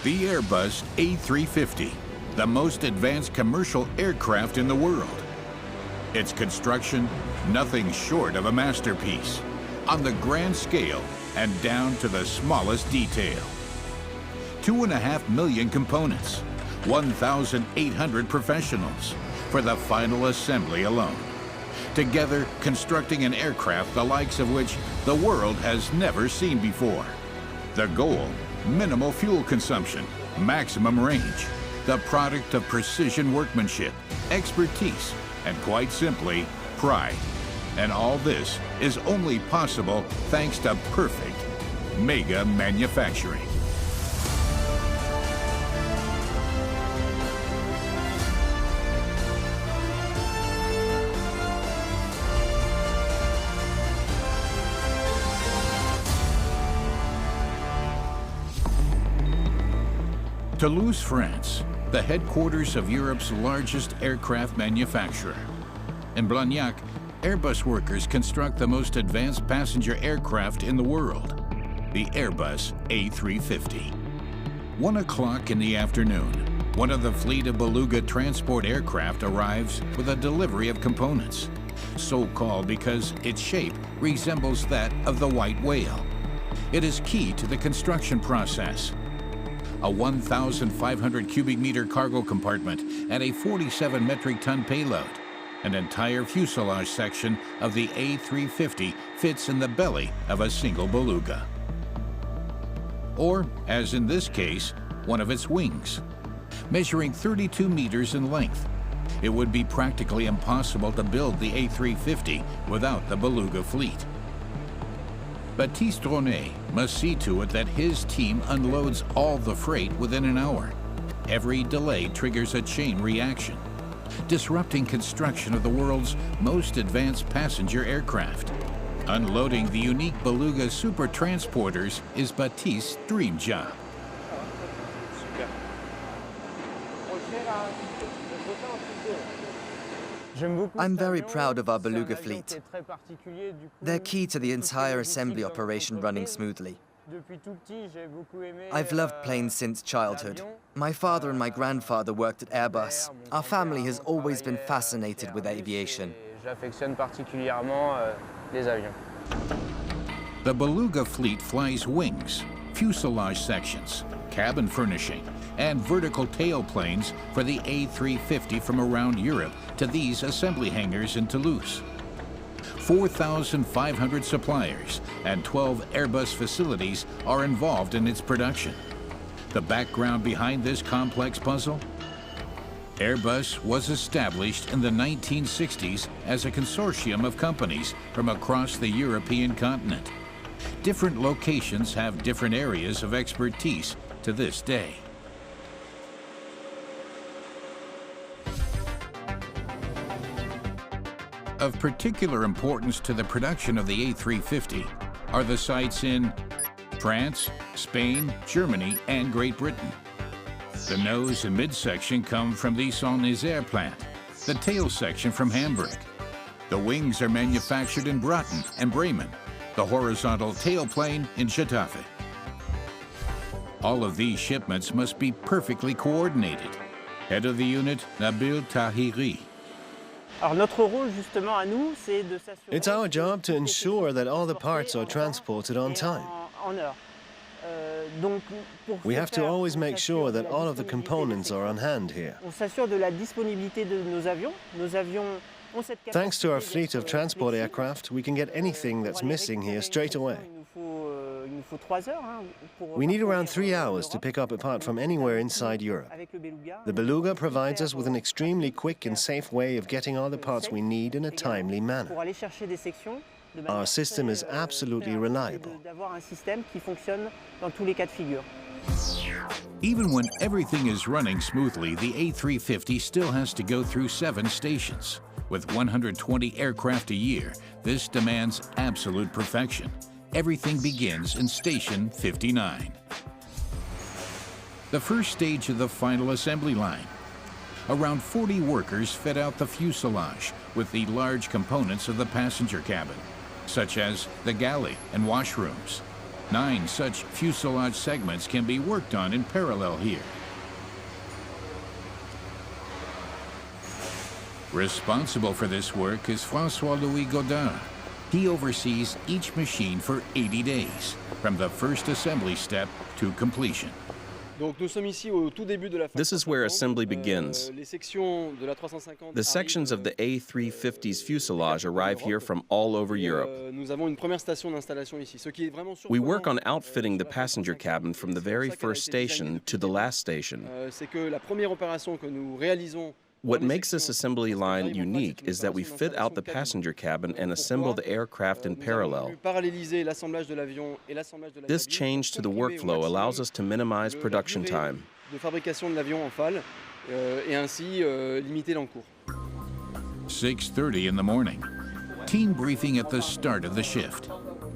The Airbus A350, the most advanced commercial aircraft in the world. Its construction, nothing short of a masterpiece, on the grand scale and down to the smallest detail. 2.5 million components, 1,800 professionals for the final assembly alone. Together, constructing an aircraft the likes of which the world has never seen before. The goal, minimal fuel consumption, maximum range, the product of precision workmanship, expertise, and quite simply, pride. And all this is only possible thanks to perfect mega manufacturing. Toulouse, France, the headquarters of Europe's largest aircraft manufacturer. In Blagnac, Airbus workers construct the most advanced passenger aircraft in the world, the Airbus A350. 1 o'clock in the afternoon, one of the fleet of Beluga transport aircraft arrives with a delivery of components, so called because its shape resembles that of the white whale. It is key to the construction process. A 1,500 cubic meter cargo compartment and a 47 metric ton payload. An entire fuselage section of the A350 fits in the belly of a single Beluga. Or, as in this case, one of its wings. Measuring 32 meters in length, it would be practically impossible to build the A350 without the Beluga fleet. Baptiste Dronet must see to it that his team unloads all the freight within an hour. Every delay triggers a chain reaction, disrupting construction of the world's most advanced passenger aircraft. Unloading the unique Beluga super transporters is Baptiste's dream job. I'm very proud of our Beluga fleet. They're key to the entire assembly operation running smoothly. I've loved planes since childhood. My father and my grandfather worked at Airbus. Our family has always been fascinated with aviation. The Beluga fleet flies wings, fuselage sections, cabin furnishing, and vertical tailplanes for the A350 from around Europe to these assembly hangars in Toulouse. 4,500 suppliers and 12 Airbus facilities are involved in its production. The background behind this complex puzzle? Airbus was established in the 1960s as a consortium of companies from across the European continent. Different locations have different areas of expertise to this day. Of particular importance to the production of the A350 are the sites in France, Spain, Germany, and Great Britain. The nose and midsection come from the Saint-Nazaire plant, the tail section from Hamburg. The wings are manufactured in Broughton and Bremen, the horizontal tailplane in Getafe. All of these shipments must be perfectly coordinated. Head of the unit, Nabil Tahiri. It's our job to ensure that all the parts are transported on time. We have to always make sure that all of the components are on hand here. Thanks to our fleet of transport aircraft, we can get anything that's missing here straight away. We need around 3 hours to pick up a part from anywhere inside Europe. The Beluga provides us with an extremely quick and safe way of getting all the parts we need in a timely manner. Our system is absolutely reliable. Even when everything is running smoothly, the A350 still has to go through 7 stations. With 120 aircraft a year, this demands absolute perfection. Everything begins in Station 59. The first stage of the final assembly line. Around 40 workers fit out the fuselage with the large components of the passenger cabin, such as the galley and washrooms. 9 such fuselage segments can be worked on in parallel here. Responsible for this work is François-Louis Godin. He oversees each machine for 80 days, from the first assembly step to completion. This is where assembly begins. The sections of the A350's fuselage arrive here from all over Europe. We work on outfitting the passenger cabin from the very first station to the last station. What makes this assembly line unique is that we fit out the passenger cabin and assemble the aircraft in parallel. This change to the workflow allows us to minimize production time. 6:30 in the morning. Team briefing at the start of the shift.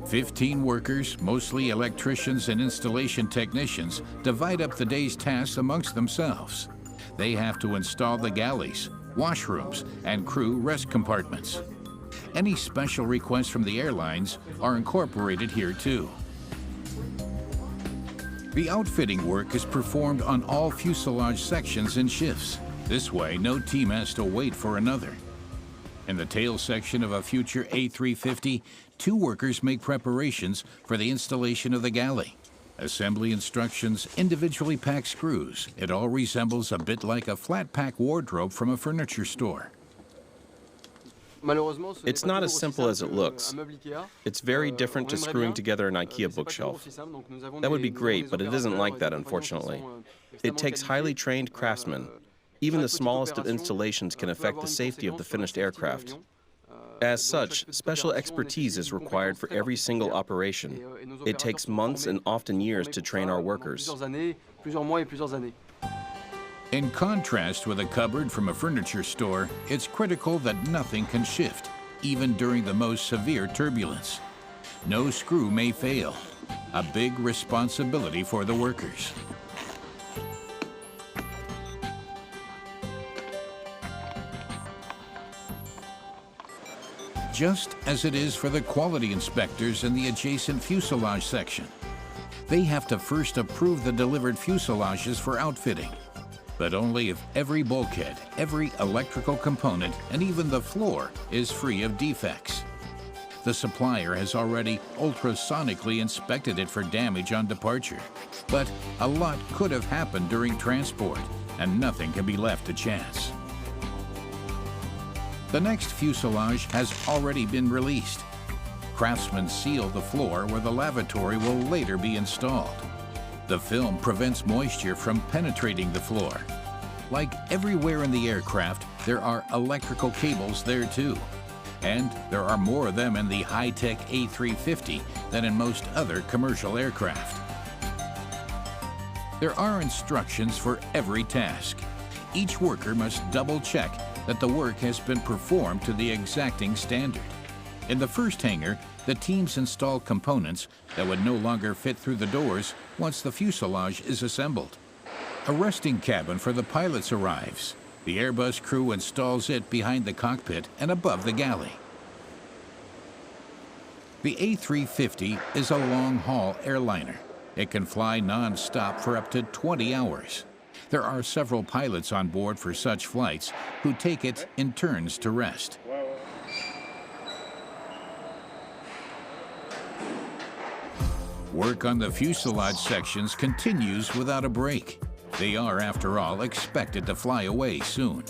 15 workers, mostly electricians and installation technicians, divide up the day's tasks amongst themselves. They have to install the galleys, washrooms, and crew rest compartments. Any special requests from the airlines are incorporated here too. The outfitting work is performed on all fuselage sections in shifts. This way, no team has to wait for another. In the tail section of a future A350, 2 workers make preparations for the installation of the galley. Assembly instructions individually pack screws. It all resembles a bit like a flat-pack wardrobe from a furniture store. It's not as simple as it looks. It's very different to screwing together an IKEA bookshelf. That would be great, but it isn't like that, unfortunately. It takes highly trained craftsmen. Even the smallest of installations can affect the safety of the finished aircraft. As such, special expertise is required for every single operation. It takes months and often years to train our workers. In contrast with a cupboard from a furniture store, it's critical that nothing can shift, even during the most severe turbulence. No screw may fail. A big responsibility for the workers. Just as it is for the quality inspectors in the adjacent fuselage section. They have to first approve the delivered fuselages for outfitting, but only if every bulkhead, every electrical component, and even the floor is free of defects. The supplier has already ultrasonically inspected it for damage on departure, but a lot could have happened during transport, and nothing can be left to chance. The next fuselage has already been released. Craftsmen seal the floor where the lavatory will later be installed. The film prevents moisture from penetrating the floor. Like everywhere in the aircraft, there are electrical cables there too. And there are more of them in the high-tech A350 than in most other commercial aircraft. There are instructions for every task. Each worker must double-check that the work has been performed to the exacting standard. In the first hangar, the teams install components that would no longer fit through the doors once the fuselage is assembled. A resting cabin for the pilots arrives. The Airbus crew installs it behind the cockpit and above the galley. The A350 is a long-haul airliner. It can fly non-stop for up to 20 hours. There are several pilots on board for such flights who take it in turns to rest. Work on the fuselage sections continues without a break. They are, after all, expected to fly away soon.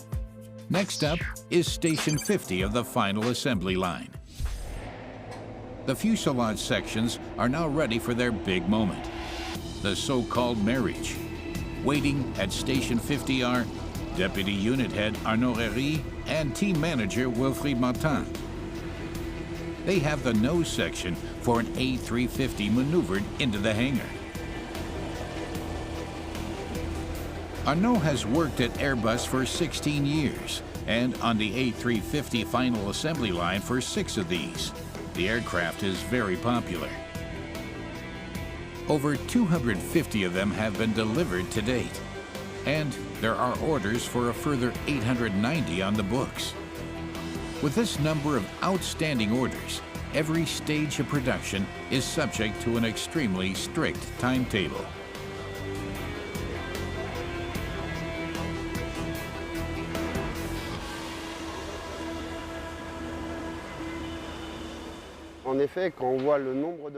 Next up is Station 50 of the final assembly line. The fuselage sections are now ready for their big moment, the so-called marriage. Waiting at Station 50 are Deputy Unit Head Arnaud Herry and Team Manager Wilfried Martin. They have the nose section for an A350 maneuvered into the hangar. Arnaud has worked at Airbus for 16 years and on the A350 final assembly line for 6 of these. The aircraft is very popular. Over 250 of them have been delivered to date, and there are orders for a further 890 on the books. With this number of outstanding orders, every stage of production is subject to an extremely strict timetable.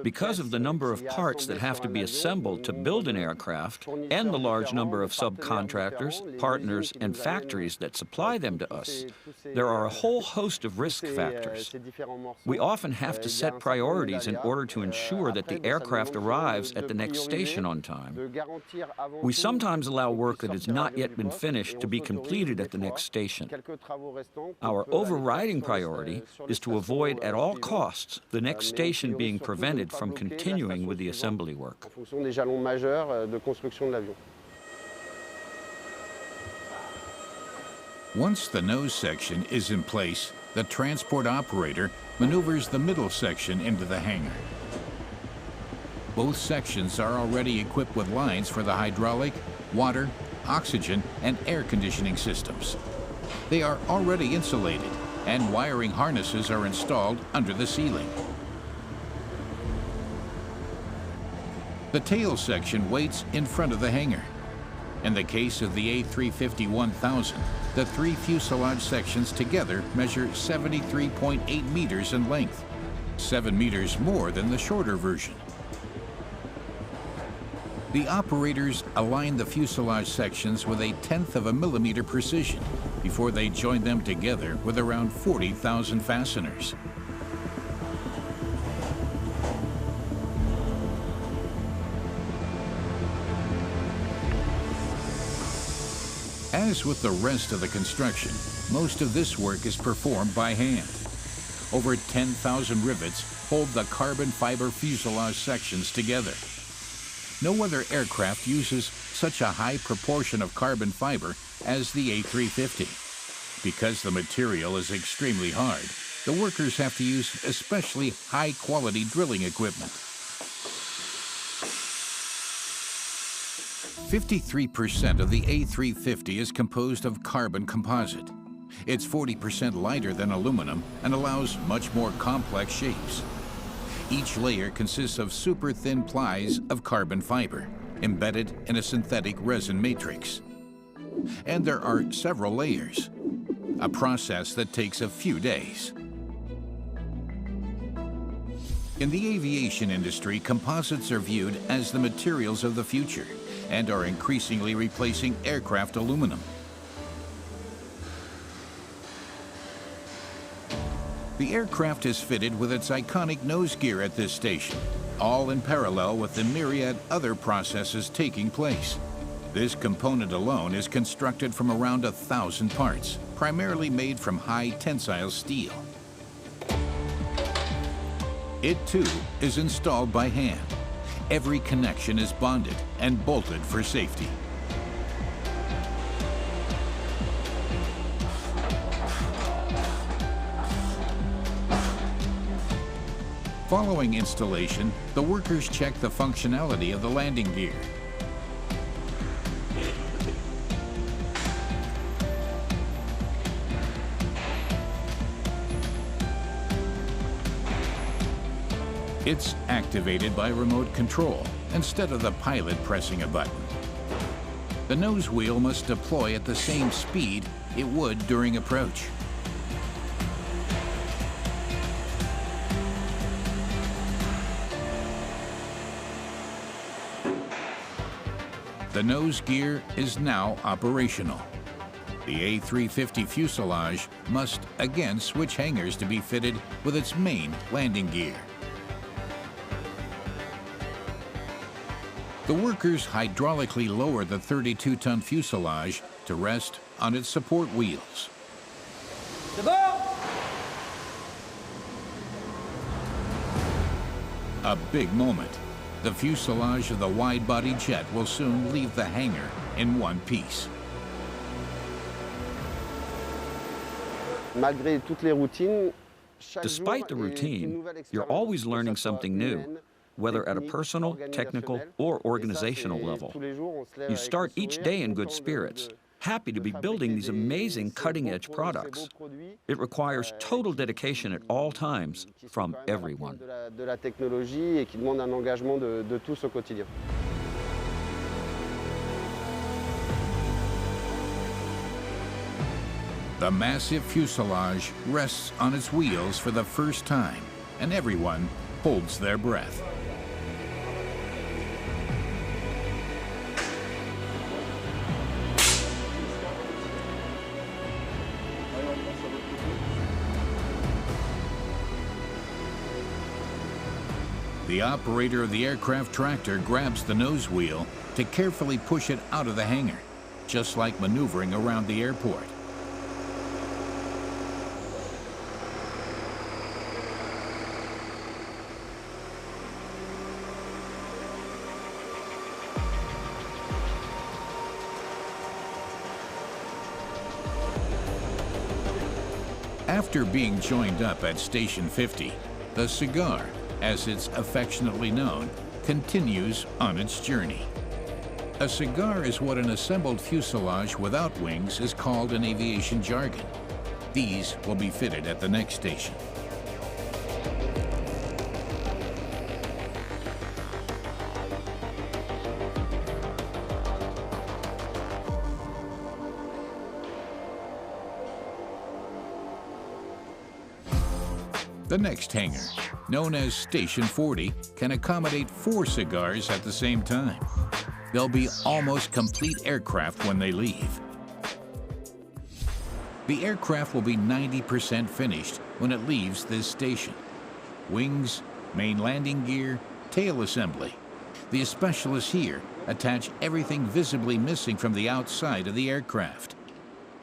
Because of the number of parts that have to be assembled to build an aircraft and the large number of subcontractors, partners, and factories that supply them to us, there are a whole host of risk factors. We often have to set priorities in order to ensure that the aircraft arrives at the next station on time. We sometimes allow work that has not yet been finished to be completed at the next station. Our overriding priority is to avoid at all costs the next station being prevented from continuing with the assembly work. Once the nose section is in place, the transport operator maneuvers the middle section into the hangar. Both sections are already equipped with lines for the hydraulic, water, oxygen, and air conditioning systems. They are already insulated, and wiring harnesses are installed under the ceiling. The tail section waits in front of the hangar. In the case of the A350-1000, the three fuselage sections together measure 73.8 meters in length, 7 meters more than the shorter version. The operators align the fuselage sections with 1/10 of a millimeter precision before they join them together with around 40,000 fasteners. As with the rest of the construction, most of this work is performed by hand. Over 10,000 rivets hold the carbon fiber fuselage sections together. No other aircraft uses such a high proportion of carbon fiber as the A350. Because the material is extremely hard, the workers have to use especially high-quality drilling equipment. 53% of the A350 is composed of carbon composite. It's 40% lighter than aluminum and allows much more complex shapes. Each layer consists of super thin plies of carbon fiber, embedded in a synthetic resin matrix. And there are several layers, a process that takes a few days. In the aviation industry, composites are viewed as the materials of the future and are increasingly replacing aircraft aluminum. The aircraft is fitted with its iconic nose gear at this station, all in parallel with the myriad other processes taking place. This component alone is constructed from around 1,000 parts, primarily made from high tensile steel. It too is installed by hand. Every connection is bonded and bolted for safety. Following installation, the workers check the functionality of the landing gear. It's activated by remote control instead of the pilot pressing a button. The nose wheel must deploy at the same speed it would during approach. The nose gear is now operational. The A350 fuselage must again switch hangars to be fitted with its main landing gear. The workers hydraulically lower the 32-ton fuselage to rest on its support wheels. A big moment. The fuselage of the wide-body jet will soon leave the hangar in one piece. Despite the routine, you're always learning something new, whether at a personal, technical, or organizational level. You start each day in good spirits, happy to be building these amazing cutting-edge products. It requires total dedication at all times from everyone. De la technologie et qui demande un engagement de tous au quotidien. The massive fuselage rests on its wheels for the first time, and everyone holds their breath. The operator of the aircraft tractor grabs the nose wheel to carefully push it out of the hangar, just like maneuvering around the airport. After being joined up at Station 50, the cigar, as it's affectionately known, continues on its journey. A cigar is what an assembled fuselage without wings is called in aviation jargon. These will be fitted at the next station. The next hangar, known as Station 40, can accommodate 4 cigars at the same time. They'll be almost complete aircraft when they leave. The aircraft will be 90% finished when it leaves this station. Wings, main landing gear, tail assembly. The specialists here attach everything visibly missing from the outside of the aircraft.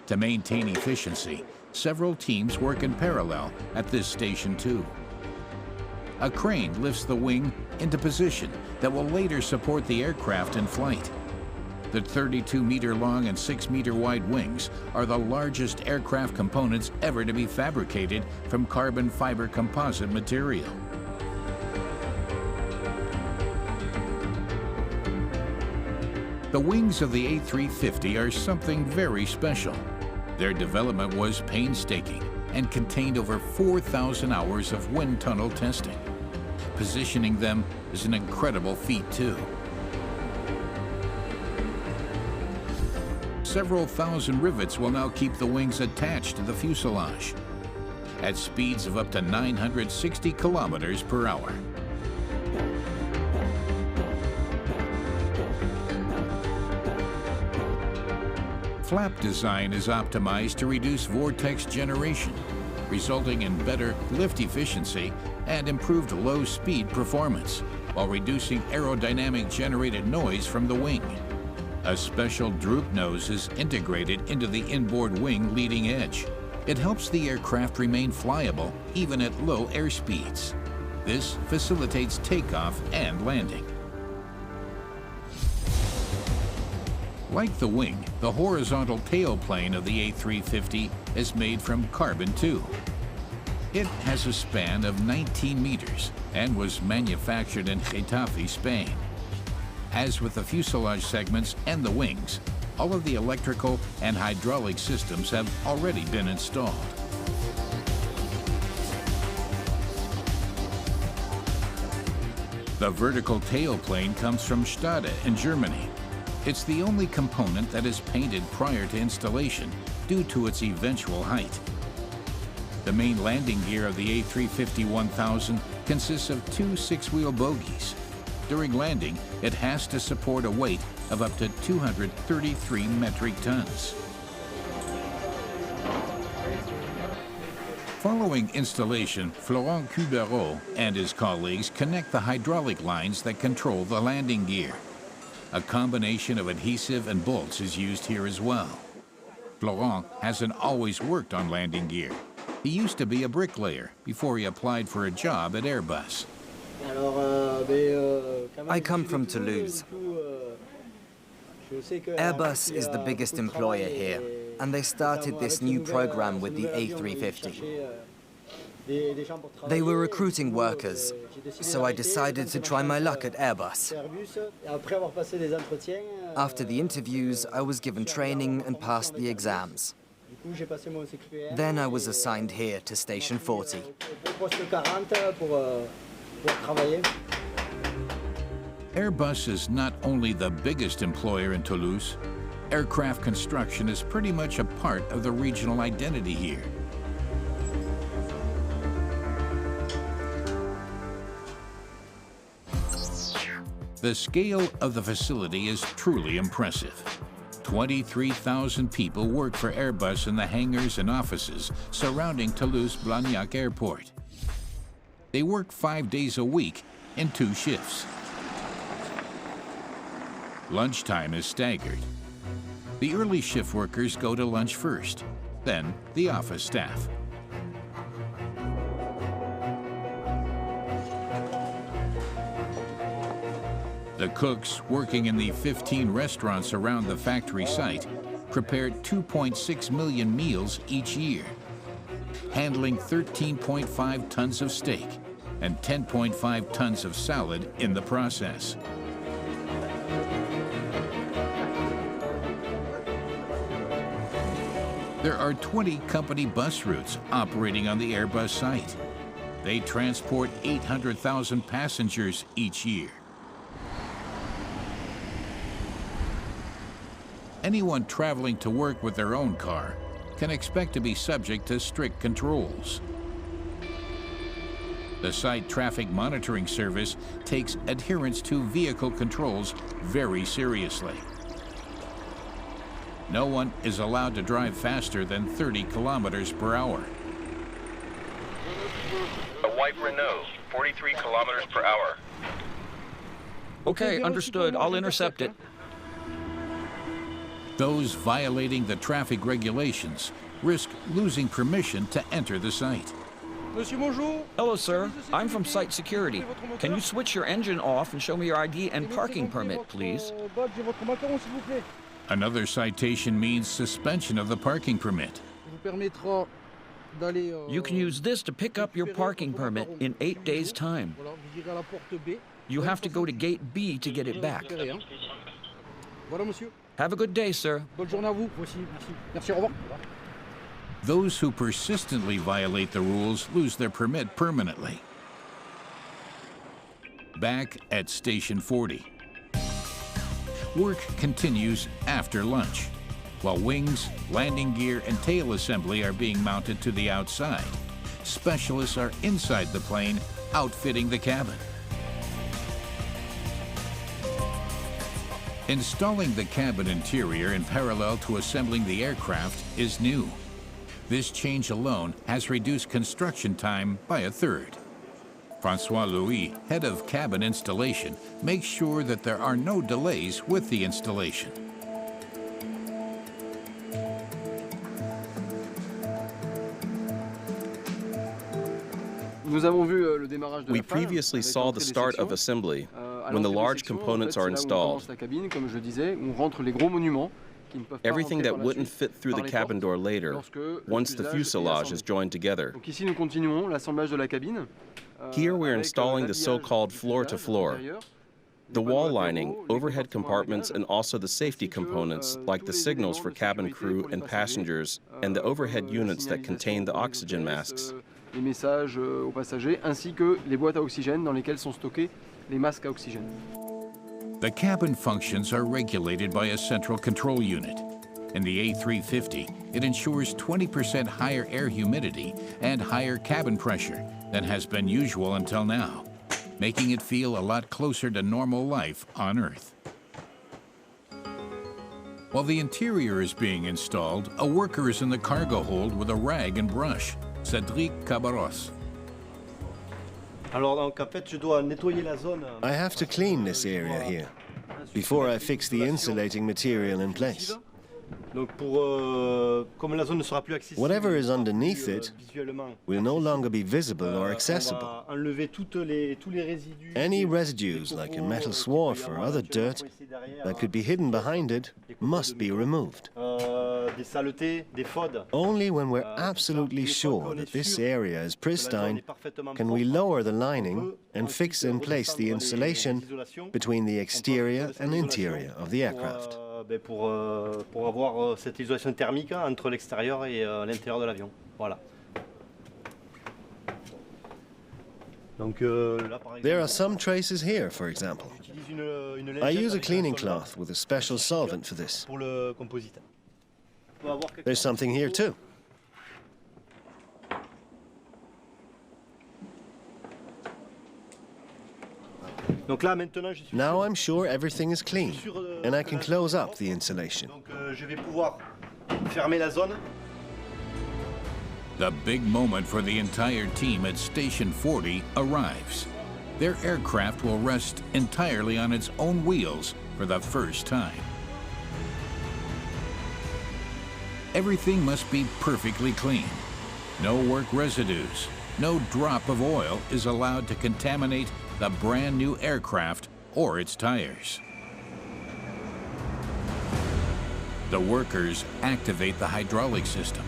To maintain efficiency, several teams work in parallel at this station too. A crane lifts the wing into position that will later support the aircraft in flight. The 32-meter long and 6-meter wide wings are the largest aircraft components ever to be fabricated from carbon fiber composite material. The wings of the A350 are something very special. Their development was painstaking and contained over 4,000 hours of wind tunnel testing. Positioning them is an incredible feat too. Several thousand rivets will now keep the wings attached to the fuselage at speeds of up to 960 kilometers per hour. Flap design is optimized to reduce vortex generation, resulting in better lift efficiency and improved low-speed performance, while reducing aerodynamic generated noise from the wing. A special droop nose is integrated into the inboard wing leading edge. It helps the aircraft remain flyable even at low airspeeds. This facilitates takeoff and landing. Like the wing, the horizontal tailplane of the A350 is made from carbon too. It has a span of 19 meters and was manufactured in Getafe, Spain. As with the fuselage segments and the wings, all of the electrical and hydraulic systems have already been installed. The vertical tailplane comes from Stade in Germany. It's the only component that is painted prior to installation due to its eventual height. The main landing gear of the A350-1000 consists of 2 6-wheel bogies. During landing, it has to support a weight of up to 233 metric tons. Following installation, Florent Cubereau and his colleagues connect the hydraulic lines that control the landing gear. A combination of adhesive and bolts is used here as well. Florent hasn't always worked on landing gear. He used to be a bricklayer before he applied for a job at Airbus. I come from Toulouse. Airbus is the biggest employer here, and they started this new program with the A350. They were recruiting workers, so I decided to try my luck at Airbus. After the interviews, I was given training and passed the exams. Then I was assigned here to Station 40. Airbus is not only the biggest employer in Toulouse, aircraft construction is pretty much a part of the regional identity here. The scale of the facility is truly impressive. 23,000 people work for Airbus in the hangars and offices surrounding Toulouse-Blagnac Airport. They work 5 days a week in 2 shifts. Lunchtime is staggered. The early shift workers go to lunch first, then the office staff. The cooks working in the 15 restaurants around the factory site prepared 2.6 million meals each year, handling 13.5 tons of steak and 10.5 tons of salad in the process. There are 20 company bus routes operating on the Airbus site. They transport 800,000 passengers each year. Anyone traveling to work with their own car can expect to be subject to strict controls. The site traffic monitoring service takes adherence to vehicle controls very seriously. No one is allowed to drive faster than 30 kilometers per hour. A white Renault, 43 kilometers per hour. Okay, understood. I'll intercept it. Those violating the traffic regulations risk losing permission to enter the site. Hello, sir. I'm from site security. Can you switch your engine off and show me your ID and parking permit, please? Another citation means suspension of the parking permit. You can use this to pick up your parking permit in 8 days' time. You have to go to gate B to get it back. Have a good day, sir. Those who persistently violate the rules lose their permit permanently. Back at Station 40. Work continues after lunch, while wings, landing gear, and tail assembly are being mounted to the outside. Specialists are inside the plane, outfitting the cabin. Installing the cabin interior in parallel to assembling the aircraft is new. This change alone has reduced construction time by 1/3. Francois Louis, head of cabin installation, makes sure that there are no delays with the installation. We previously saw the start of assembly, when the large components are installed. Everything that wouldn't fit through the cabin door later, once the fuselage is joined together. Here we're installing the so-called floor-to-floor. The wall lining, overhead compartments, and also the safety components, like the signals for cabin crew and passengers, and the overhead units that contain the oxygen masks. Les messages aux passagers, ainsi que les boîtes à oxygène dans lesquelles sont stockés les masques à oxygène. The cabin functions are regulated by a central control unit. In the A350, it ensures 20% higher air humidity and higher cabin pressure than has been usual until now, making it feel a lot closer to normal life on Earth. While the interior is being installed, a worker is in the cargo hold with a rag and brush. Cédric Cabarros. I have to clean this area here before I fix the insulating material in place. Whatever is underneath it will no longer be visible or accessible. Any residues, like a metal swarf or other dirt, that could be hidden behind it must be removed. Only when we're absolutely sure that this area is pristine can we lower the lining and fix in place the insulation between the exterior and interior of the aircraft. Pour avoir cette isolation thermique entre l'extérieur et l'intérieur de l'avion. Voilà. There are some traces here, for example. I use a cleaning cloth with a special solvent for this. There's something here too. Now I'm sure everything is clean, and I can close up the insulation. The big moment for the entire team at Station 40 arrives. Their aircraft will rest entirely on its own wheels for the first time. Everything must be perfectly clean. No work residues, no drop of oil is allowed to contaminate the brand new aircraft or its tires. The workers activate the hydraulic system.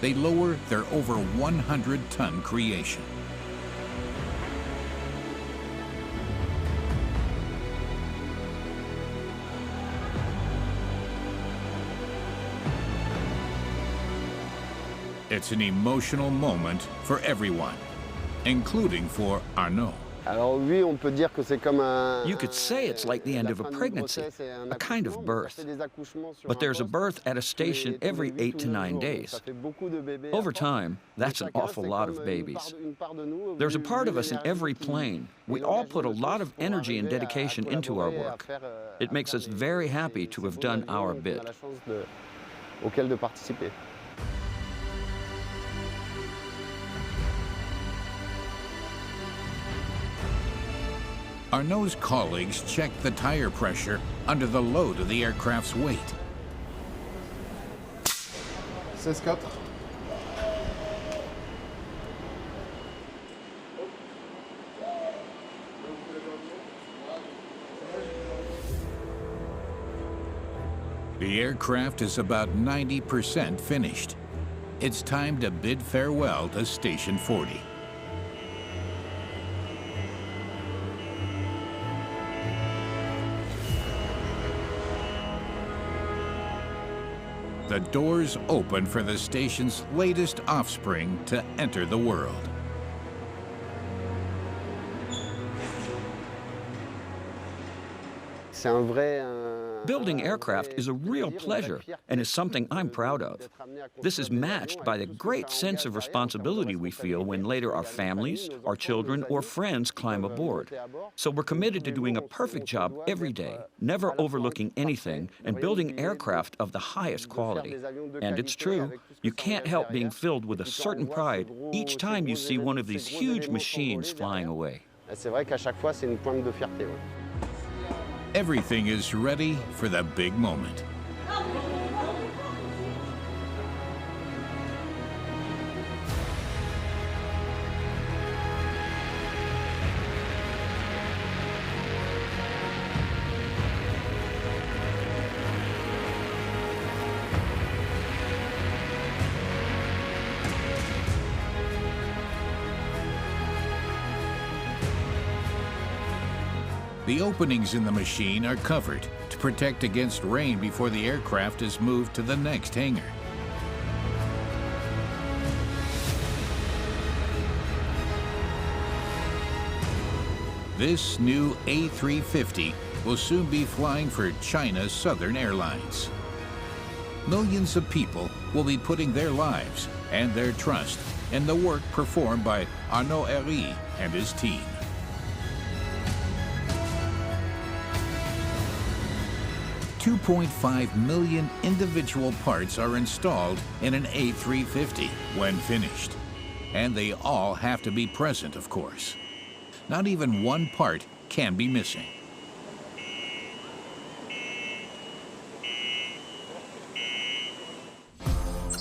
They lower their over 100-ton creation. It's an emotional moment for everyone, including for Arnaud. You could say it's like the end of a pregnancy, a kind of birth. But there's a birth at a station every 8 to 9 days. Over time, that's an awful lot of babies. There's a part of us in every plane. We all put a lot of energy and dedication into our work. It makes us very happy to have done our bit. Arnaud's colleagues check the tire pressure under the load of the aircraft's weight. 16-4. The aircraft is about 90% finished. It's time to bid farewell to Station 40. The doors open for the station's latest offspring to enter the world. Building aircraft is a real pleasure and is something I'm proud of. This is matched by the great sense of responsibility we feel when later our families, our children, or friends climb aboard. So we're committed to doing a perfect job every day, never overlooking anything, and building aircraft of the highest quality. And it's true, you can't help being filled with a certain pride each time you see one of these huge machines flying away. Everything is ready for the big moment. The openings in the machine are covered to protect against rain before the aircraft is moved to the next hangar. This new A350 will soon be flying for China's Southern Airlines. Millions of people will be putting their lives and their trust in the work performed by Arnaud and his team. $2.5 million individual parts are installed in an A350 when finished. And they all have to be present, of course. Not even one part can be missing.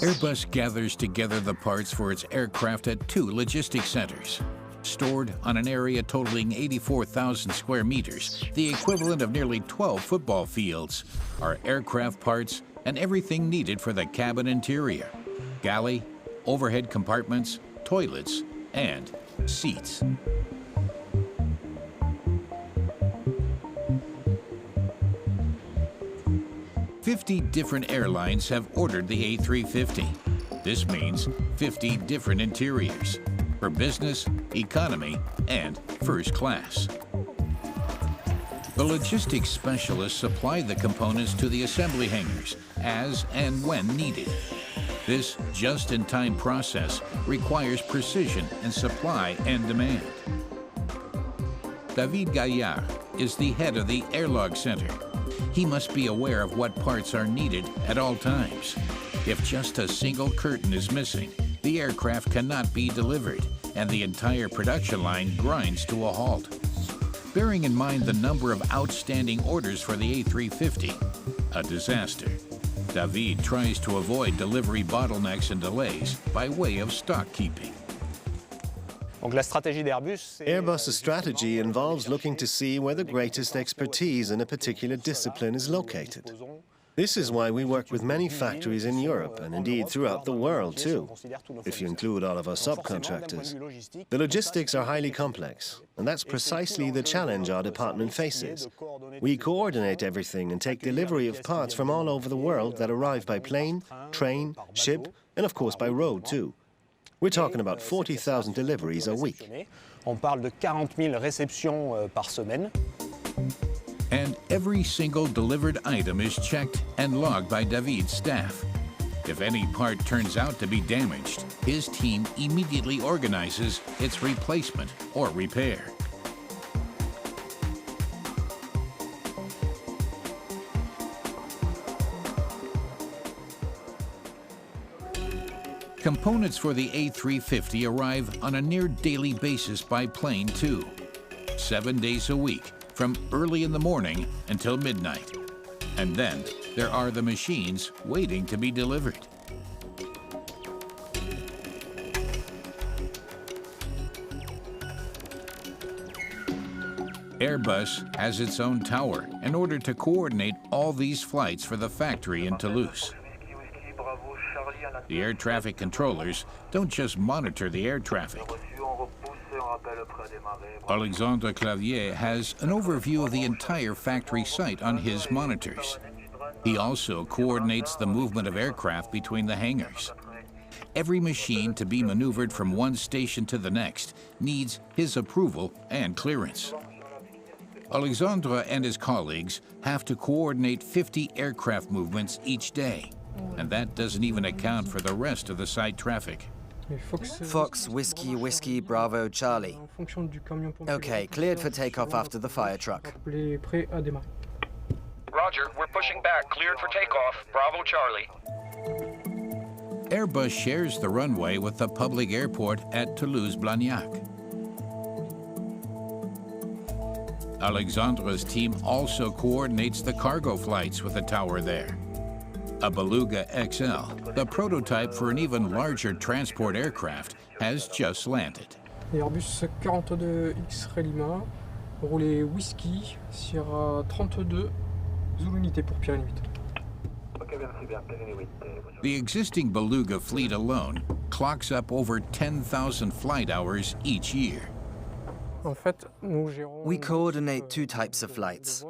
Airbus gathers together the parts for its aircraft at 2 logistics centers. Stored on an area totaling 84,000 square meters, the equivalent of nearly 12 football fields, are aircraft parts and everything needed for the cabin interior: galley, overhead compartments, toilets, and seats. "50 different airlines have ordered the A350. This means 50 different interiors for business, economy, and first class. The logistics specialists supply the components to the assembly hangars as and when needed. This just-in-time process requires precision in supply and demand. David Gaillard is the head of the Airlog Center. He must be aware of what parts are needed at all times. If just a single curtain is missing, the aircraft cannot be delivered, and the entire production line grinds to a halt. Bearing in mind the number of outstanding orders for the A350, a disaster, David tries to avoid delivery bottlenecks and delays by way of stock keeping. Airbus's strategy involves looking to see where the greatest expertise in a particular discipline is located. This is why we work with many factories in Europe, and indeed throughout the world too, if you include all of our subcontractors. The logistics are highly complex, and that's precisely the challenge our department faces. We coordinate everything and take delivery of parts from all over the world that arrive by plane, train, ship, and of course by road too. We're talking about 40,000 deliveries a week. On parle de 40,000 réceptions par semaine. And every single delivered item is checked and logged by David's staff. If any part turns out to be damaged, his team immediately organizes its replacement or repair. Components for the A350 arrive on a near-daily basis by plane too, 7 days a week, from early in the morning until midnight. And then there are the machines waiting to be delivered. Airbus has its own tower in order to coordinate all these flights for the factory in Toulouse. The air traffic controllers don't just monitor the air traffic. Alexandre Clavier has an overview of the entire factory site on his monitors. He also coordinates the movement of aircraft between the hangars. Every machine to be maneuvered from one station to the next needs his approval and clearance. Alexandre and his colleagues have to coordinate 50 aircraft movements each day, and that doesn't even account for the rest of the site traffic. Fox, Whiskey, Whiskey, Bravo, Charlie. Okay, cleared for takeoff after the fire truck. Roger, we're pushing back. Cleared for takeoff. Bravo, Charlie. Airbus shares the runway with the public airport at Toulouse-Blagnac. Alexandre's team also coordinates the cargo flights with the tower there. A Beluga XL, the prototype for an even larger transport aircraft, has just landed. Airbus 42X Lima, roulé Whiskey, Sierra 32, Zulu unité pour Pierre 8. The existing Beluga fleet alone clocks up over 10,000 flight hours each year. We coordinate two types of flights,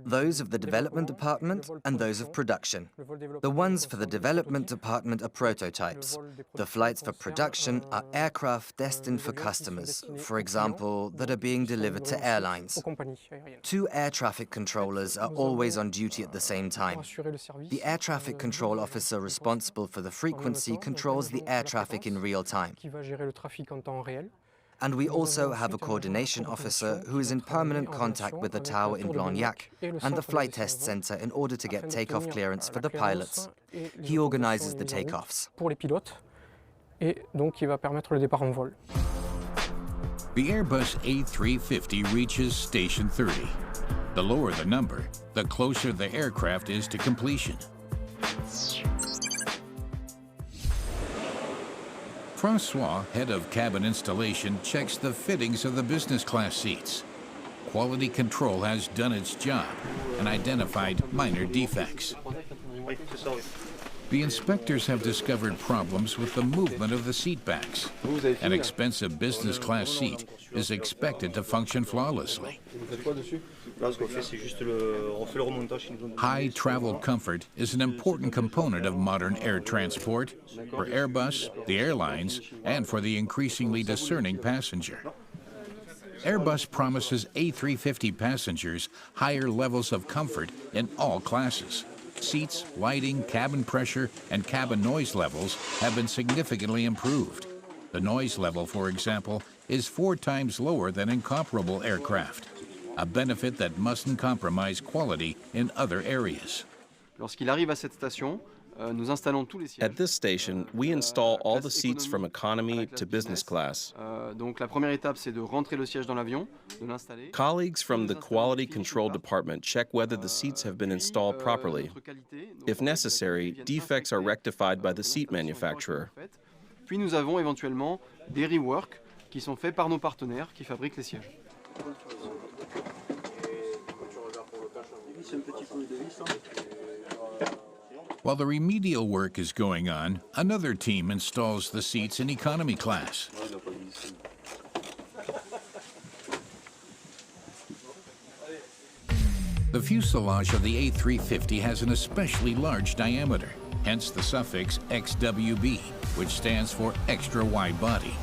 those of the development department and those of production. The ones for the development department are prototypes. The flights for production are aircraft destined for customers, for example, that are being delivered to airlines. 2 air traffic controllers are always on duty at the same time. The air traffic control officer responsible for the frequency controls the air traffic in real time. And we also have a coordination officer who is in permanent contact with the tower in Blagnac and the flight test center in order to get takeoff clearance for the pilots. He organizes the takeoffs. The Airbus A350 reaches Station 30. The lower the number, the closer the aircraft is to completion. Francois, head of cabin installation, checks the fittings of the business class seats. Quality control has done its job and identified minor defects. The inspectors have discovered problems with the movement of the seat backs. An expensive business class seat is expected to function flawlessly. High travel comfort is an important component of modern air transport for Airbus, the airlines, and for the increasingly discerning passenger. Airbus promises A350 passengers higher levels of comfort in all classes. Seats, lighting, cabin pressure, and cabin noise levels have been significantly improved. The noise level, for example, is 4 times lower than in comparable aircraft, a benefit that mustn't compromise quality in other areas. Lorsqu'il arrive à cette station, nous installons tous les sièges. At this station, we install all the seats from economy to business class. Donc la première étape, c'est de rentrer le siège dans l'avion, de l'installer. Colleagues from the quality control department check whether the seats have been installed properly. If necessary, defects are rectified by the seat manufacturer. Puis nous avons éventuellement des reworks qui sont faits par nos partenaires qui fabriquent les sièges. While the remedial work is going on, another team installs the seats in economy class. The fuselage of the A350 has an especially large diameter, hence the suffix XWB, which stands for extra wide body.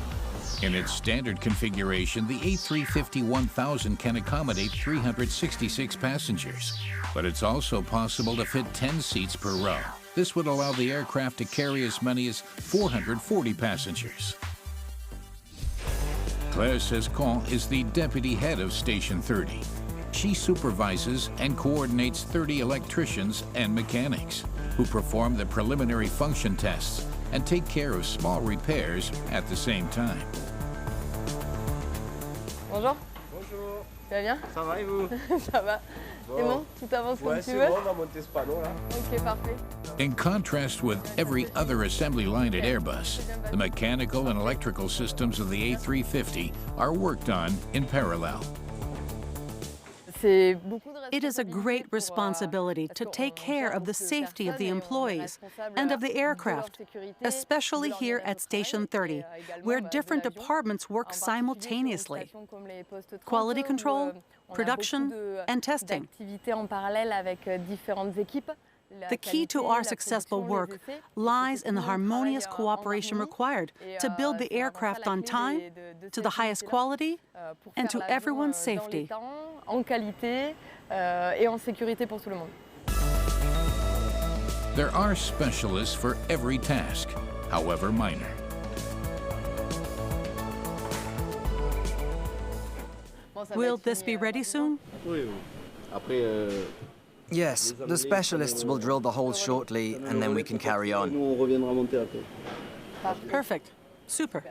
In its standard configuration, the A350-1000 can accommodate 366 passengers, but it's also possible to fit 10 seats per row. This would allow the aircraft to carry as many as 440 passengers. Claire Sescon is the deputy head of Station 30. She supervises and coordinates 30 electricians and mechanics who perform the preliminary function tests and take care of small repairs at the same time. Bonjour. Bonjour. Tu vas bien? Ça va et vous? Ça va. C'est bon? Tout avance comme tu veux? Bon, on va monter ce panneau là. Ok, parfait. In contrast with every other assembly line at Airbus, the mechanical and electrical systems of the A350 are worked on in parallel. It is a great responsibility to take care of the safety of the employees and of the aircraft, especially here at Station 30, where different departments work simultaneously: quality control, production, and testing. The key to our successful work lies in the harmonious cooperation required to build the aircraft on time, to the highest quality, and to everyone's safety. There are specialists for every task, however minor. Will this be ready soon? Yes, the specialists will drill the holes shortly, and then we can carry on. Perfect. Super.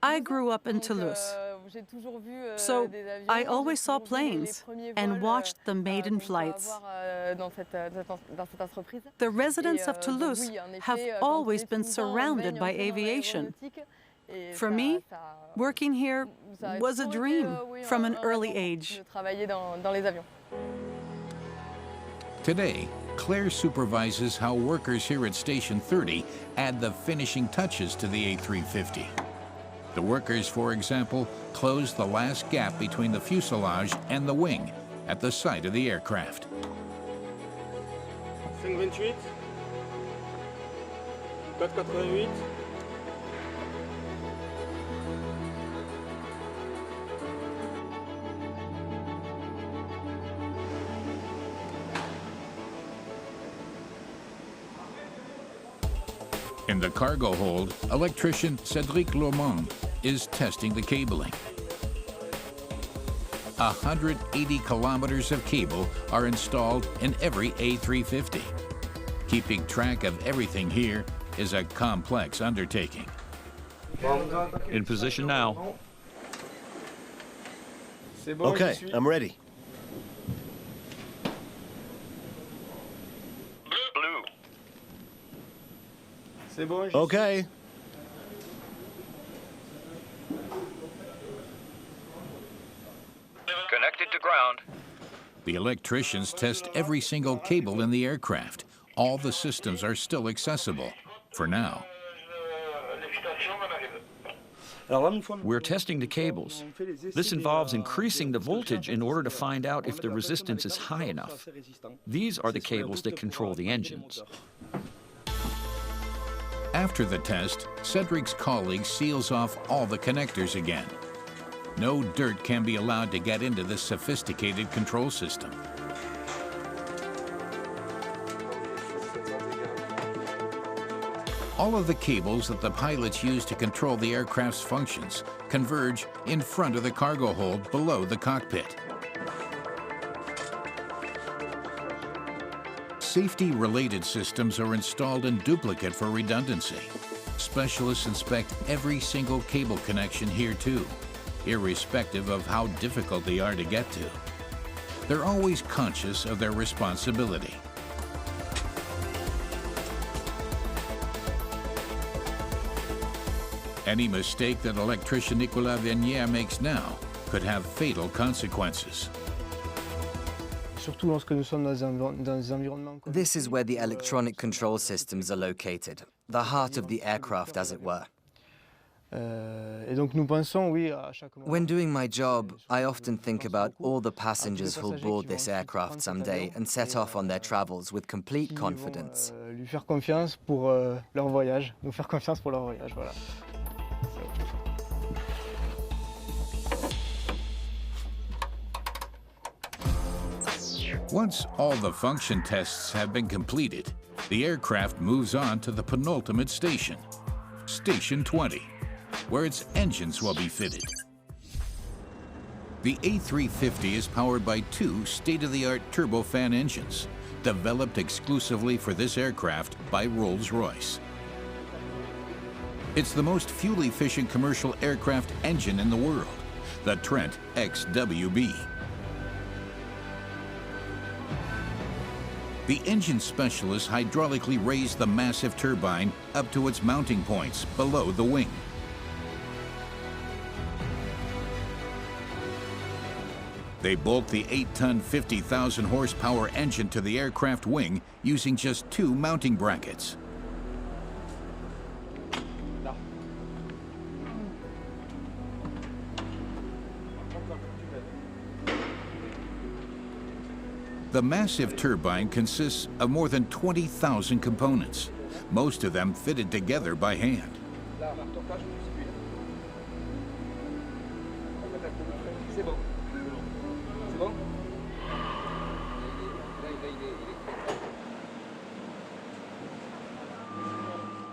I grew up in Toulouse, so I always saw planes and watched the maiden flights. The residents of Toulouse have always been surrounded by aviation. For me, working here was a dream from an early age. Today, Claire supervises how workers here at Station 30 add the finishing touches to the A350. The workers, for example, close the last gap between the fuselage and the wing at the side of the aircraft. 528, 488. In the cargo hold, electrician Cédric Lomond is testing the cabling. 180 kilometers of cable are installed in every A350. Keeping track of everything here is a complex undertaking. In position now. Okay, I'm ready. Okay. Connected to ground. The electricians test every single cable in the aircraft. All the systems are still accessible, for now. We're testing the cables. This involves increasing the voltage in order to find out if the resistance is high enough. These are the cables that control the engines. After the test, Cedric's colleague seals off all the connectors again. No dirt can be allowed to get into this sophisticated control system. All of the cables that the pilots use to control the aircraft's functions converge in front of the cargo hold below the cockpit. Safety-related systems are installed in duplicate for redundancy. Specialists inspect every single cable connection here too, irrespective of how difficult they are to get to. They're always conscious of their responsibility. Any mistake that electrician Nicolas Vernier makes now could have fatal consequences. This is where the electronic control systems are located, the heart of the aircraft, as it were. When doing my job, I often think about all the passengers who'll board this aircraft someday and set off on their travels with complete confidence. Once all the function tests have been completed, the aircraft moves on to the penultimate station, Station 20, where its engines will be fitted. The A350 is powered by two state-of-the-art turbofan engines, developed exclusively for this aircraft by Rolls-Royce. It's the most fuel-efficient commercial aircraft engine in the world, the Trent XWB. The engine specialists hydraulically raise the massive turbine up to its mounting points below the wing. They bolt the 8-ton, 50,000 horsepower engine to the aircraft wing using just two mounting brackets. The massive turbine consists of more than 20,000 components, most of them fitted together by hand.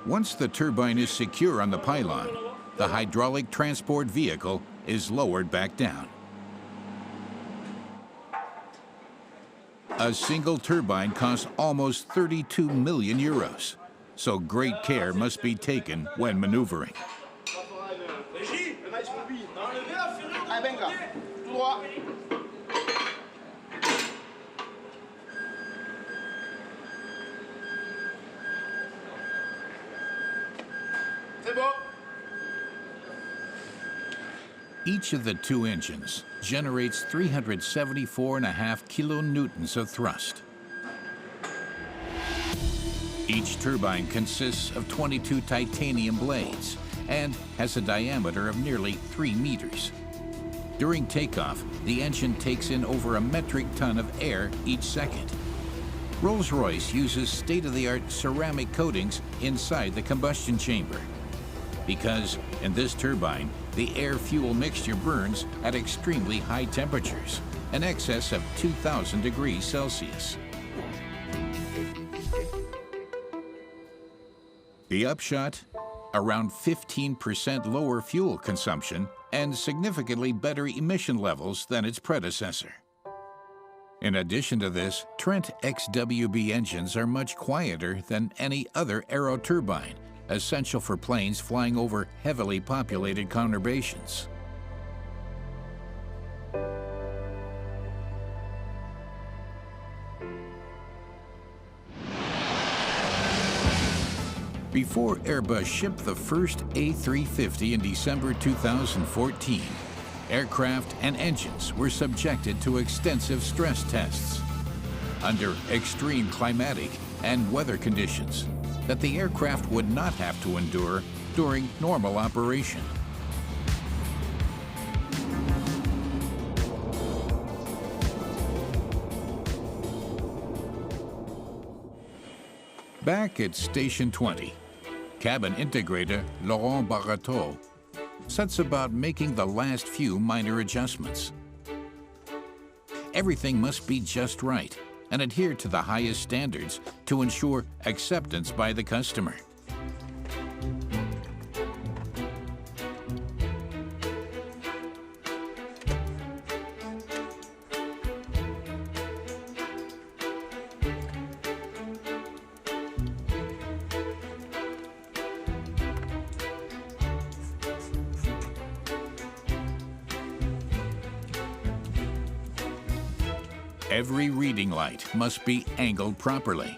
Once the turbine is secure on the pylon, the hydraulic transport vehicle is lowered back down. A single turbine costs almost 32 million euros, so great care must be taken when maneuvering. Each of the two engines generates 374.5 kilonewtons of thrust. Each turbine consists of 22 titanium blades and has a diameter of nearly 3 meters. During takeoff, the engine takes in over a metric ton of air each second. Rolls-Royce uses state-of-the-art ceramic coatings inside the combustion chamber, because in this turbine, the air-fuel mixture burns at extremely high temperatures, in excess of 2,000 degrees Celsius. The upshot? Around 15% lower fuel consumption and significantly better emission levels than its predecessor. In addition to this, Trent XWB engines are much quieter than any other aeroturbine, essential for planes flying over heavily populated conurbations. Before Airbus shipped the first A350 in December 2014, aircraft and engines were subjected to extensive stress tests under extreme climatic and weather conditions that the aircraft would not have to endure during normal operation. Back at Station 20, cabin integrator Laurent Barateau sets about making the last few minor adjustments. Everything must be just right and adhere to the highest standards to ensure acceptance by the customer. Every reading light must be angled properly.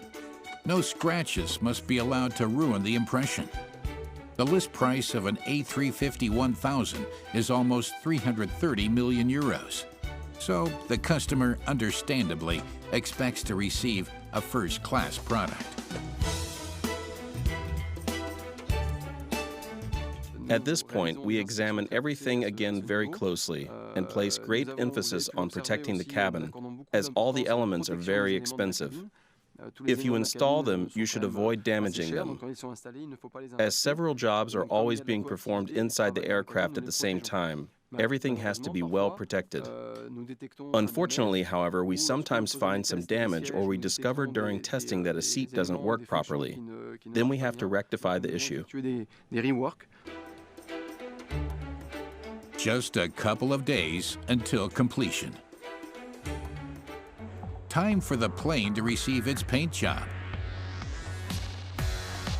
No scratches must be allowed to ruin the impression. The list price of an A350-1000 is almost 330 million euros. So the customer understandably expects to receive a first-class product. At this point, we examine everything again very closely and place great emphasis on protecting the cabin, as all the elements are very expensive. If you install them, you should avoid damaging them. As several jobs are always being performed inside the aircraft at the same time, everything has to be well protected. Unfortunately, however, we sometimes find some damage or we discover during testing that a seat doesn't work properly. Then we have to rectify the issue. Just a couple of days until completion. Time for the plane to receive its paint job.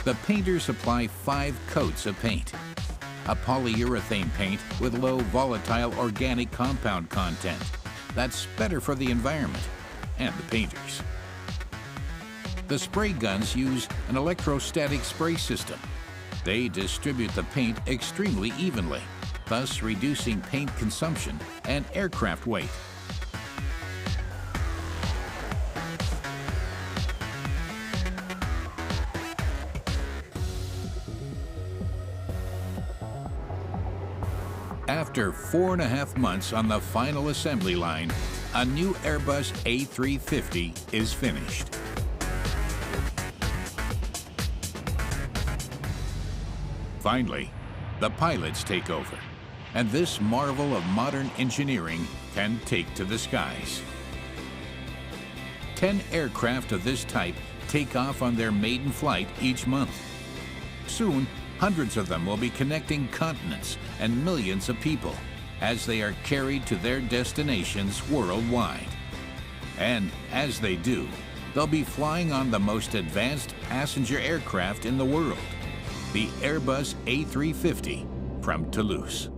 The painters apply 5 coats of paint. A polyurethane paint with low volatile organic compound content. That's better for the environment and the painters. The spray guns use an electrostatic spray system. They distribute the paint extremely evenly, thus reducing paint consumption and aircraft weight. After 4.5 months on the final assembly line, a new Airbus A350 is finished. Finally, the pilots take over, and this marvel of modern engineering can take to the skies. 10 aircraft of this type take off on their maiden flight each month. Soon, hundreds of them will be connecting continents and millions of people as they are carried to their destinations worldwide. And as they do, they'll be flying on the most advanced passenger aircraft in the world, the Airbus A350 from Toulouse.